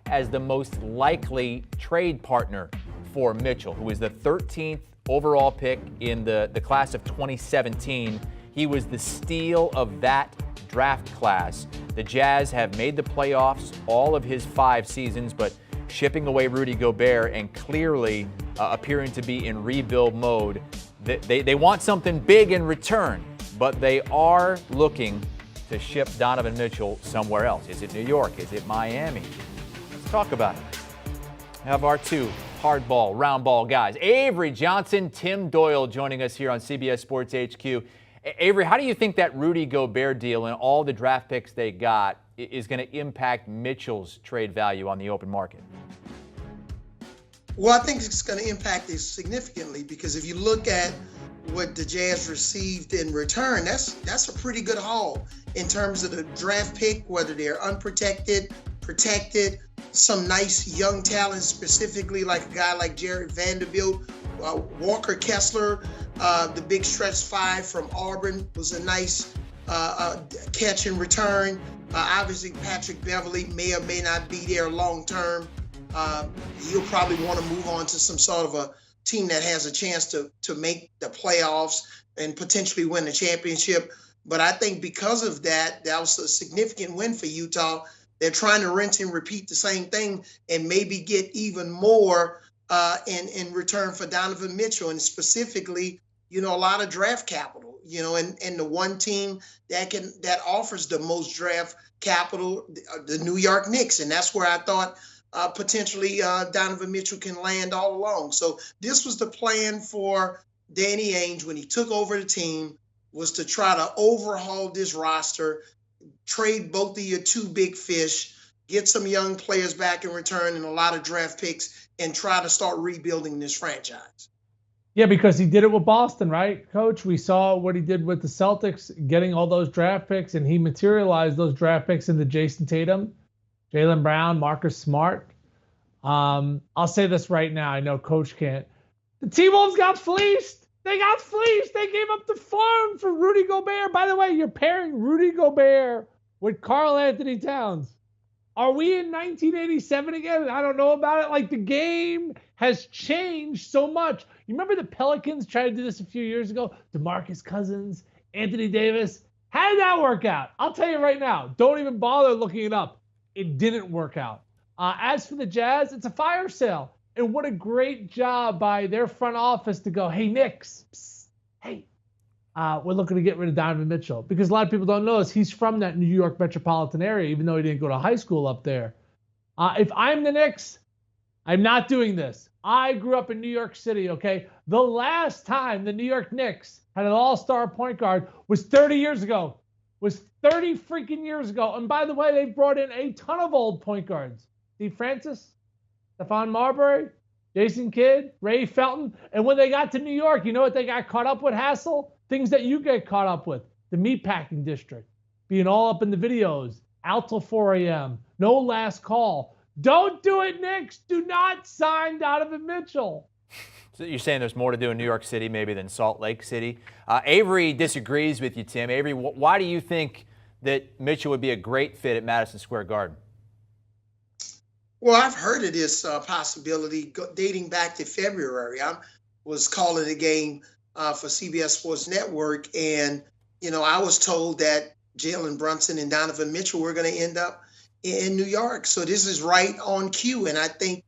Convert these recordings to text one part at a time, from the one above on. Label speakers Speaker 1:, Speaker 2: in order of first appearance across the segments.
Speaker 1: as the most likely trade partner for Mitchell, who is the 13th overall pick in the class of 2017. He was the steal of that draft class. The Jazz have made the playoffs all of his 5 seasons, but shipping away Rudy Gobert and clearly appearing to be in rebuild mode. They want something big in return, but they are looking to ship Donovan Mitchell somewhere else. Is it New York? Is it Miami? Let's talk about it. We have our 2 hardball, round ball guys. Avery Johnson, Tim Doyle joining us here on CBS Sports HQ. Avery, how do you think that Rudy Gobert deal and all the draft picks they got is going to impact Mitchell's trade value on the open market?
Speaker 2: Well, I think it's going to impact it significantly because if you look at what the Jazz received in return, that's a pretty good haul in terms of the draft pick, whether they're unprotected, protected, some nice young talent, specifically like a guy like Jared Vanderbilt, Walker Kessler, the big stretch 5 from Auburn was a nice catch in return. Obviously, Patrick Beverley may or may not be there long term. He'll probably want to move on to some sort of a team that has a chance to make the playoffs and potentially win the championship. But I think because of that, that was a significant win for Utah. They're trying to rinse and repeat the same thing and maybe get even more in return for Donovan Mitchell, and specifically, a lot of draft capital, and the one team that offers the most draft capital, the New York Knicks. And that's where I thought potentially Donovan Mitchell can land all along. So this was the plan for Danny Ainge when he took over the team, was to try to overhaul this roster, trade both of your 2 big fish, get some young players back in return and a lot of draft picks, and try to start rebuilding this franchise.
Speaker 3: Yeah, because he did it with Boston, right, Coach? We saw what he did with the Celtics, getting all those draft picks, and he materialized those draft picks into Jason Tatum, Jaylen Brown, Marcus Smart. I'll say this right now. I know Coach can't. The T-Wolves got fleeced. They got fleeced. They gave up the farm for Rudy Gobert. By the way, you're pairing Rudy Gobert with Karl Anthony Towns. Are we in 1987 again? I don't know about it. Like, the game has changed so much. You remember the Pelicans tried to do this a few years ago? DeMarcus Cousins, Anthony Davis. How did that work out? I'll tell you right now. Don't even bother looking it up. It didn't work out. As for the Jazz, it's a fire sale. And what a great job by their front office to go, hey, Knicks, psst, hey, we're looking to get rid of Donovan Mitchell. Because a lot of people don't know this. He's from that New York metropolitan area, even though he didn't go to high school up there. If I'm the Knicks, I'm not doing this. I grew up in New York City, okay? The last time the New York Knicks had an all-star point guard was 30 years ago. Was 30 freaking years ago. And by the way, they brought in a ton of old point guards. Steve Francis, Stephon Marbury, Jason Kidd, Ray Felton. And when they got to New York, you know what they got caught up with, Hassel? Things that you get caught up with. The meatpacking district. Being all up in the videos. Out till 4 a.m. No last call. Don't do it, Knicks. Do not sign Donovan Mitchell.
Speaker 1: So you're saying there's more to do in New York City maybe than Salt Lake City. Avery disagrees with you, Tim. Avery, why do you think that Mitchell would be a great fit at Madison Square Garden?
Speaker 2: Well, I've heard of this possibility dating back to February. I was calling a game for CBS Sports Network, and, I was told that Jalen Brunson and Donovan Mitchell were going to end up in New York. So this is right on cue, and I think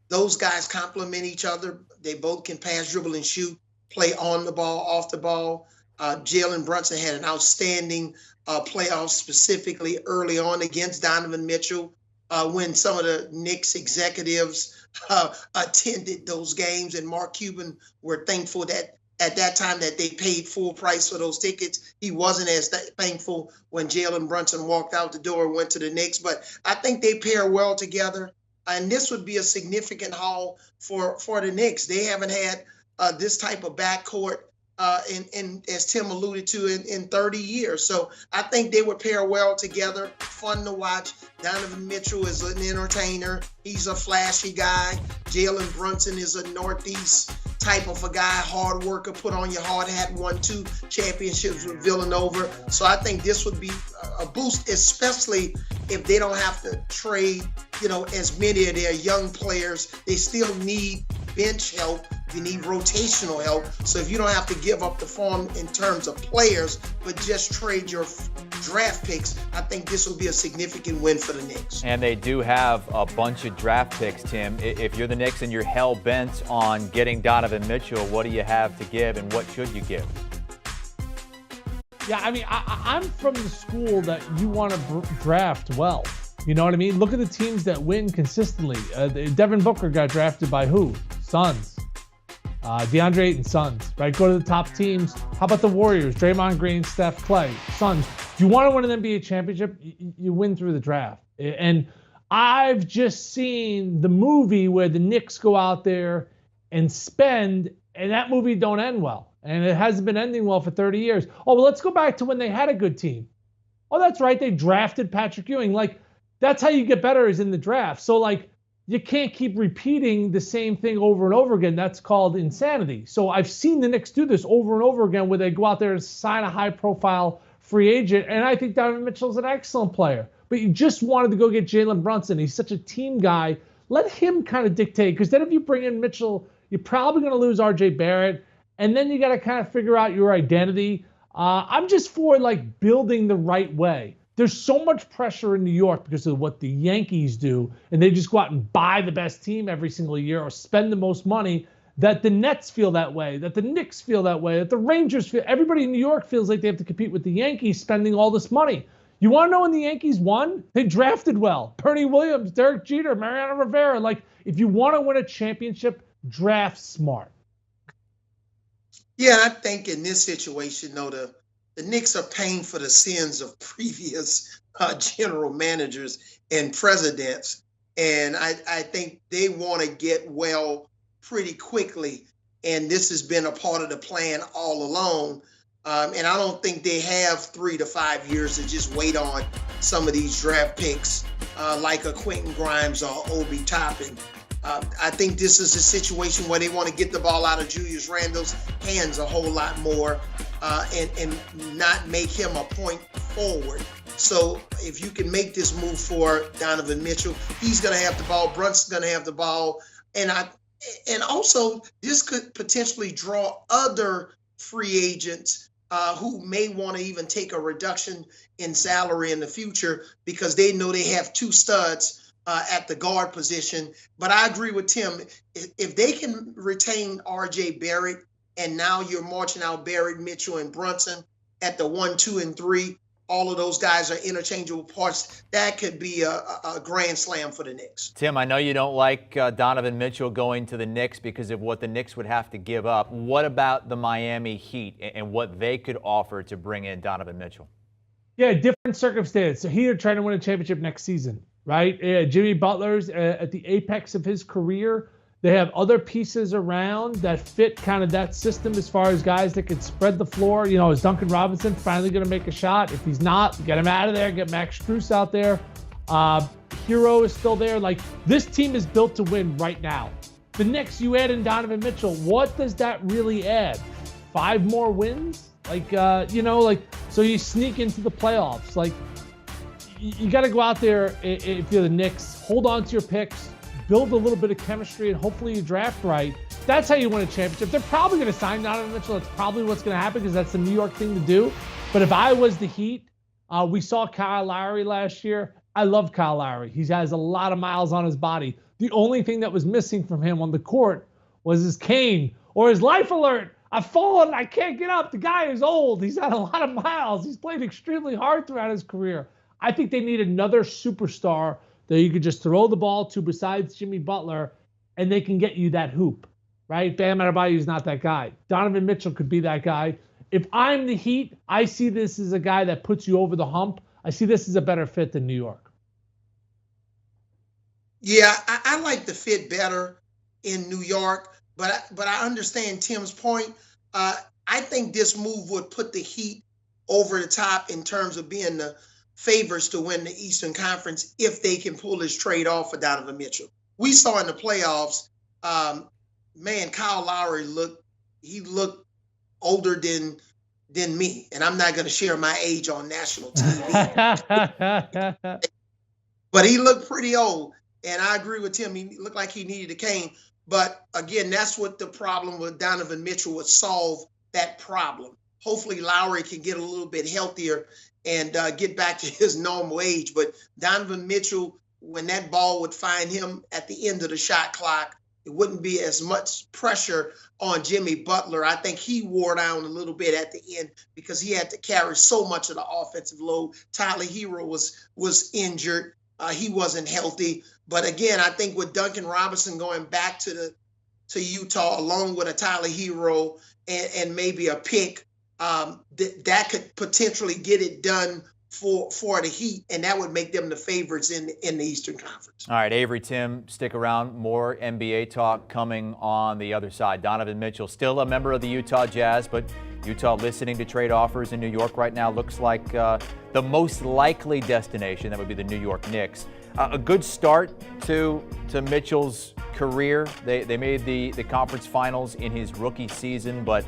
Speaker 2: those guys complement each other. They both can pass, dribble, and shoot, play on the ball, off the ball. Jalen Brunson had an outstanding playoff, specifically early on against Donovan Mitchell, when some of the Knicks executives attended those games, and Mark Cuban were thankful that at that time that they paid full price for those tickets. He wasn't as thankful when Jalen Brunson walked out the door and went to the Knicks. But I think they pair well together. And this would be a significant haul for the Knicks. They haven't had this type of backcourt, in as Tim alluded to, in 30 years. So I think they would pair well together. Fun to watch. Donovan Mitchell is an entertainer. He's a flashy guy. Jalen Brunson is a Northeast type of a guy, hard worker, put on your hard hat, won 2 championships with Villanova. So I think this would be a boost, especially if they don't have to trade, as many of their young players. They still need bench help. You need rotational help. So if you don't have to give up the farm in terms of players, but just trade your draft picks, I think this will be a significant win for the Knicks.
Speaker 1: And they do have a bunch of draft picks, Tim. If you're the Knicks and you're hell-bent on getting Donovan Mitchell, what do you have to give and what should you give?
Speaker 3: Yeah, I mean, I'm from the school that you want to draft well. You know what I mean? Look at the teams that win consistently. Devin Booker got drafted by who? Suns. DeAndre Ayton, Suns, right? Go to the top teams. How about the Warriors? Draymond Green, Steph, Clay, Suns. If you want to win an NBA championship, you win through the draft. And I've just seen the movie where the Knicks go out there and spend, and that movie don't end well. And it hasn't been ending well for 30 years. Oh, well, let's go back to when they had a good team. Oh, that's right. They drafted Patrick Ewing. Like, that's how you get better, is in the draft. So, like, you can't keep repeating the same thing over and over again. That's called insanity. So I've seen the Knicks do this over and over again where they go out there and sign a high-profile free agent, and I think Donovan Mitchell's an excellent player. But you just wanted to go get Jalen Brunson. He's such a team guy. Let him kind of dictate, because then if you bring in Mitchell, you're probably going to lose R.J. Barrett, and then you got to kind of figure out your identity. I'm just for, like, building the right way. There's so much pressure in New York because of what the Yankees do, and they just go out and buy the best team every single year or spend the most money, that the Nets feel that way, that the Knicks feel that way, that the Rangers feel. Everybody in New York feels like they have to compete with the Yankees spending all this money. You want to know when the Yankees won? They drafted well. Bernie Williams, Derek Jeter, Mariano Rivera. Like, if you want to win a championship, draft smart.
Speaker 2: Yeah, I think in this situation, though, the Knicks are paying for the sins of previous general managers and presidents. And I think they want to get well pretty quickly. And this has been a part of the plan all along. And I don't think they have 3 to 5 years to just wait on some of these draft picks like a Quentin Grimes or Obi Toppin. I think this is a situation where they want to get the ball out of Julius Randle's hands a whole lot more and not make him a point forward. So if you can make this move for Donovan Mitchell, he's going to have the ball. Brunson's going to have the ball. And also this could potentially draw other free agents who may want to even take a reduction in salary in the future because they know they have 2 studs at the guard position. But I agree with Tim. If they can retain R.J. Barrett, and now you're marching out Barrett, Mitchell, and Brunson at the 1, 2, and 3, all of those guys are interchangeable parts. That could be a grand slam for the Knicks.
Speaker 1: Tim, I know you don't like Donovan Mitchell going to the Knicks because of what the Knicks would have to give up. What about the Miami Heat and what they could offer to bring in Donovan Mitchell?
Speaker 3: Yeah, different circumstance. So Heat are trying to win a championship next season, right? Jimmy Butler's at the apex of his career. They have other pieces around that fit kind of that system as far as guys that can spread the floor. You know, is Duncan Robinson finally going to make a shot? If he's not, get him out of there. Get Max Strus out there. Hero is still there. Like, this team is built to win right now. The Knicks, you add in Donovan Mitchell. What does that really add? 5 more wins? So you sneak into the playoffs. Like, you got to go out there if you're the Knicks, hold on to your picks, build a little bit of chemistry, and hopefully you draft right. That's how you win a championship. They're probably going to sign Donovan Mitchell. That's probably what's going to happen because that's the New York thing to do. But if I was the Heat, we saw Kyle Lowry last year. I love Kyle Lowry. He has a lot of miles on his body. The only thing that was missing from him on the court was his cane or his life alert. I've fallen. I can't get up. The guy is old. He's had a lot of miles. He's played extremely hard throughout his career. I think they need another superstar that you could just throw the ball to besides Jimmy Butler, and they can get you that hoop, right? Bam Adebayo is not that guy. Donovan Mitchell could be that guy. If I'm the Heat, I see this as a guy that puts you over the hump. I see this as a better fit than New York.
Speaker 2: Yeah, I like the fit better in New York, but I understand Tim's point. I think this move would put the Heat over the top in terms of being the favorites to win the Eastern Conference if they can pull this trade off for Donovan Mitchell. We saw in the playoffs, man, Kyle Lowry looked older than me, and I'm not going to share my age on national TV. But he looked pretty old, and I agree with Tim. He looked like he needed a cane. But again, that's what the problem with Donovan Mitchell would solve that problem. Hopefully, Lowry can get a little bit healthier and get back to his normal age. But Donovan Mitchell, when that ball would find him at the end of the shot clock, it wouldn't be as much pressure on Jimmy Butler. I think he wore down a little bit at the end because he had to carry so much of the offensive load. Tyler Hero was injured. He wasn't healthy. But again, I think with Duncan Robinson going back to Utah, along with a Tyler Hero and maybe a pick, that could potentially get it done for the Heat, and that would make them the favorites in the Eastern Conference.
Speaker 1: All right, Avery, Tim, stick around. More NBA talk coming on the other side. Donovan Mitchell, still a member of the Utah Jazz, but Utah listening to trade offers in New York right now. Looks like the most likely destination, that would be the New York Knicks. A good start to Mitchell's career. They made the conference finals in his rookie season, but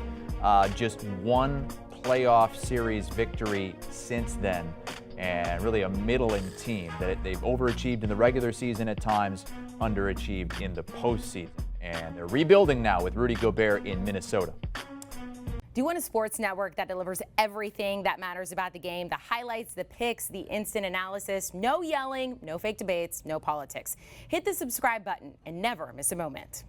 Speaker 1: just one playoff series victory since then, and really a middling team that they've overachieved in the regular season at times, underachieved in the postseason. And they're rebuilding now with Rudy Gobert in Minnesota.
Speaker 4: Do you want a sports network that delivers everything that matters about the game? The highlights, the picks, the instant analysis, no yelling, no fake debates, no politics. Hit the subscribe button and never miss a moment.